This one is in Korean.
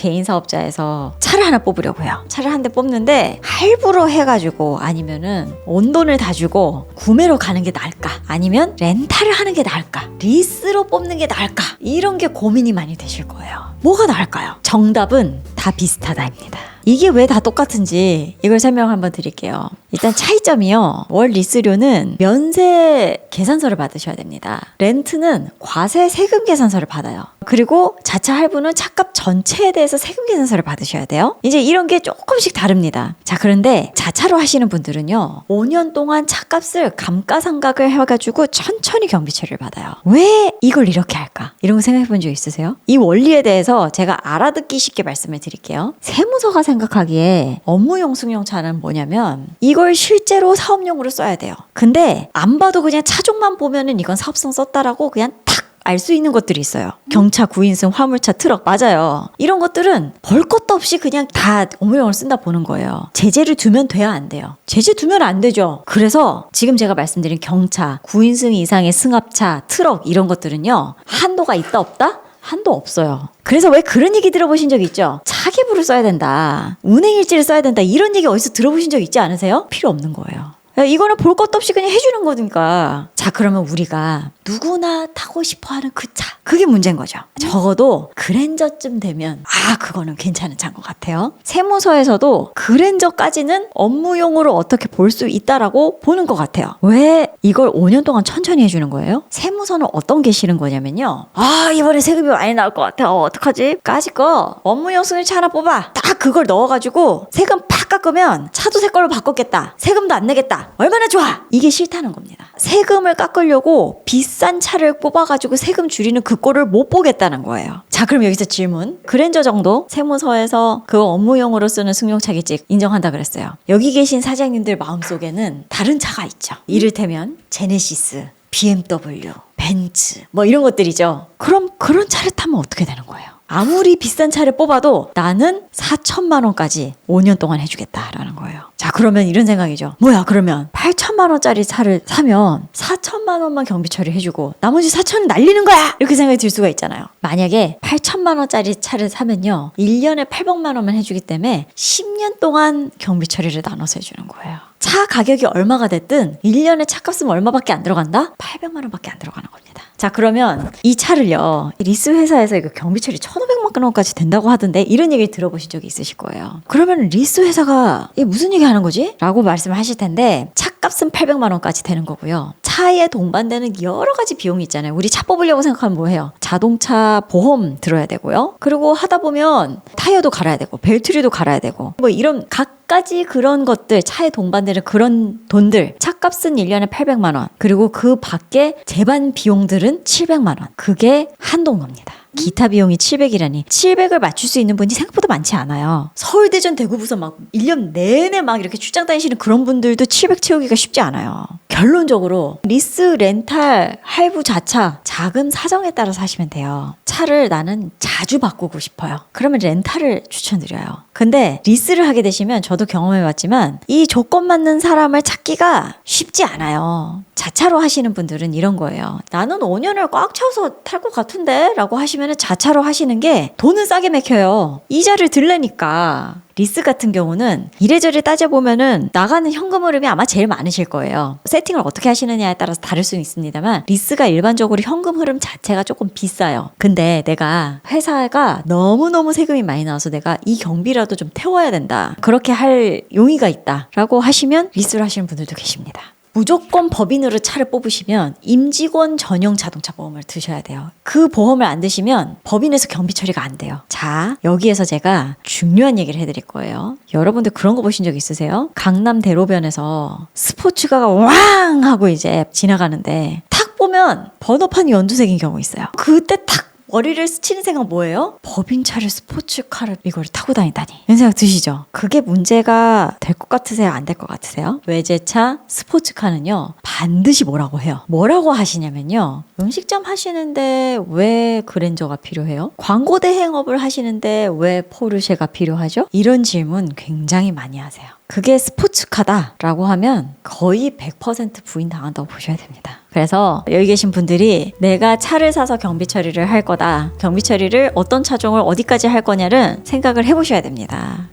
개인 사업자에서 차를 하나 뽑으려고 해요. 차를 한 대 뽑는데 할부로 해가지고 아니면은 온돈을 다 주고 구매로 가는 게 나을까? 아니면 렌탈을 하는 게 나을까? 리스로 뽑는 게 나을까? 이런 게 고민이 많이 되실 거예요. 뭐가 나을까요? 정답은 다 비슷하다입니다. 이게 왜 다 똑같은지 이걸 설명 한번 드릴게요. 일단 차이점이요. 월 리스료는 면세 계산서를 받으셔야 됩니다. 렌트는 과세 세금 계산서를 받아요. 그리고 자차 할부는 차값 전체에 대해서 세금 계산서를 받으셔야 돼요. 이제 이런 게 조금씩 다릅니다. 자, 그런데 자차로 하시는 분들은요, 5년 동안 차값을 감가상각을 해가지고 천천히 경비 처리를 받아요. 왜 이걸 이렇게 할까? 이런 거 생각해 본 적 있으세요? 이 원리에 대해서 제가 알아듣기 쉽게 말씀을 드릴게요. 세무서가 생각하기에 업무용 승용차는 뭐냐면 이걸 실제로 사업용으로 써야 돼요. 근데 안 봐도 그냥 차종만 보면은 이건 사업성 썼다라고 그냥 탁 알 수 있는 것들이 있어요. 경차, 구인승, 화물차, 트럭, 맞아요. 이런 것들은 볼 것도 없이 그냥 다 업무용으로 쓴다 보는 거예요. 제재를 두면 돼야 안 돼요. 제재 두면 안 되죠. 그래서 지금 제가 말씀드린 경차, 구인승 이상의 승합차, 트럭 이런 것들은요, 한도가 있다 없다? 한도 없어요. 그래서 왜 그런 얘기 들어보신 적 있죠? 차기부를 써야 된다, 운행일지를 써야 된다, 이런 얘기 어디서 들어보신 적 있지 않으세요? 필요 없는 거예요. 이거는 볼 것도 없이 그냥 해주는 거니까. 자, 그러면 우리가 누구나 타고 싶어하는 그 차, 그게 문제인 거죠. 적어도 그랜저쯤 되면 그거는 괜찮은 차인 것 같아요. 세무서에서도 그랜저까지는 업무용으로 어떻게 볼 수 있다라고 보는 것 같아요. 왜 이걸 5년 동안 천천히 해주는 거예요? 세무서는 어떤 게 싫은 거냐면요, 이번에 세금이 많이 나올 것 같아, 어떡하지? 까짓 거 업무용 승용차 하나 뽑아, 딱 그걸 넣어가지고 세금 팍 깎으면 차도 새 걸로 바꿨겠다, 세금도 안 내겠다, 얼마나 좋아! 이게 싫다는 겁니다. 세금을 깎으려고 비싼 차를 뽑아가지고 세금 줄이는 그 꼴을 못 보겠다는 거예요. 자, 그럼 여기서 질문. 그랜저 정도 세무서에서 그 업무용으로 쓰는 승용차겠지 인정한다 그랬어요. 여기 계신 사장님들 마음속에는 다른 차가 있죠. 이를테면 제네시스, BMW, 벤츠 뭐 이런 것들이죠. 그럼 그런 차를 타면 어떻게 되는 거예요? 아무리 비싼 차를 뽑아도 나는 4천만 원까지 5년 동안 해주겠다라는 거예요. 자, 그러면 이런 생각이죠. 뭐야, 그러면 8천만 원짜리 차를 사면 4천만 원만 경비 처리해주고 나머지 4천은 날리는 거야! 이렇게 생각이 들 수가 있잖아요. 만약에 8천만 원짜리 차를 사면요, 1년에 800만 원만 해주기 때문에 10년 동안 경비 처리를 나눠서 해주는 거예요. 차 가격이 얼마가 됐든 1년에 차값은 얼마밖에 안 들어간다? 800만 원밖에 안 들어가는 겁니다. 자, 그러면 이 차를요, 리스 회사에서 이거 경비 처리 1,500만 원까지 된다고 하던데 이런 얘기를 들어보신 적이 있으실 거예요. 그러면 리스 회사가 이게 무슨 얘기 하는 거지? 라고 말씀을 하실 텐데, 차값은 800만 원까지 되는 거고요. 차에 동반되는 여러 가지 비용이 있잖아요. 우리 차 뽑으려고 생각하면 뭐해요? 자동차 보험 들어야 되고요. 그리고 하다 보면 타이어도 갈아야 되고 벨트류도 갈아야 되고 뭐 이런 각가지 그런 것들, 차에 동반되는 그런 돈들, 차값은 1년에 800만 원, 그리고 그 밖에 제반 비용들은 700만 원. 그게 한도인 겁니다. 기타 비용이 700이라니 700을 맞출 수 있는 분이 생각보다 많지 않아요. 서울대전 대구부서 막 1년 내내 막 이렇게 출장 다니시는 그런 분들도 700 채우기가 쉽지 않아요. 결론적으로 리스, 렌탈, 할부, 자차 자금 사정에 따라서 하시면 돼요. 차를 나는 자주 바꾸고 싶어요. 그러면 렌탈을 추천드려요. 근데 리스를 하게 되시면 저도 경험해봤지만 이 조건 맞는 사람을 찾기가 쉽지 않아요. 자차로 하시는 분들은 이런 거예요. 나는 5년을 꽉 채워서 탈 것 같은데? 라고 하시면 자차로 하시는 게 돈은 싸게 맥혀요. 이자를 들래니까. 리스 같은 경우는 이래저래 따져보면은 나가는 현금 흐름이 아마 제일 많으실 거예요. 세팅을 어떻게 하시느냐에 따라서 다를 수는 있습니다만, 리스가 일반적으로 현금 흐름 자체가 조금 비싸요. 근데 내가 회사가 너무너무 세금이 많이 나와서 내가 이 경비라도 좀 태워야 된다, 그렇게 할 용의가 있다 라고 하시면 리스를 하시는 분들도 계십니다. 무조건 법인으로 차를 뽑으시면 임직원 전용 자동차 보험을 드셔야 돼요. 그 보험을 안 드시면 법인에서 경비 처리가 안 돼요. 자, 여기에서 제가 중요한 얘기를 해드릴 거예요. 여러분들 그런 거 보신 적 있으세요? 강남 대로변에서 스포츠카가 왕 하고 이제 지나가는데 탁 보면 번호판이 연두색인 경우 있어요. 그때 탁 머리를 스치는 생각 뭐예요? 법인차를 스포츠카를 이걸 타고 다니다니, 이런 생각 드시죠? 그게 문제가 될 것 같으세요? 안 될 것 같으세요? 외제차 스포츠카는요, 반드시 뭐라고 해요? 뭐라고 하시냐면요, 음식점 하시는데 왜 그랜저가 필요해요? 광고 대행업을 하시는데 왜 포르쉐가 필요하죠? 이런 질문 굉장히 많이 하세요. 그게 스포츠카다라고 하면 거의 100% 부인당한다고 보셔야 됩니다. 그래서 여기 계신 분들이 내가 차를 사서 경비 처리를 할 거다. 경비 처리를 어떤 차종을 어디까지 할 거냐를 생각을 해보셔야 됩니다.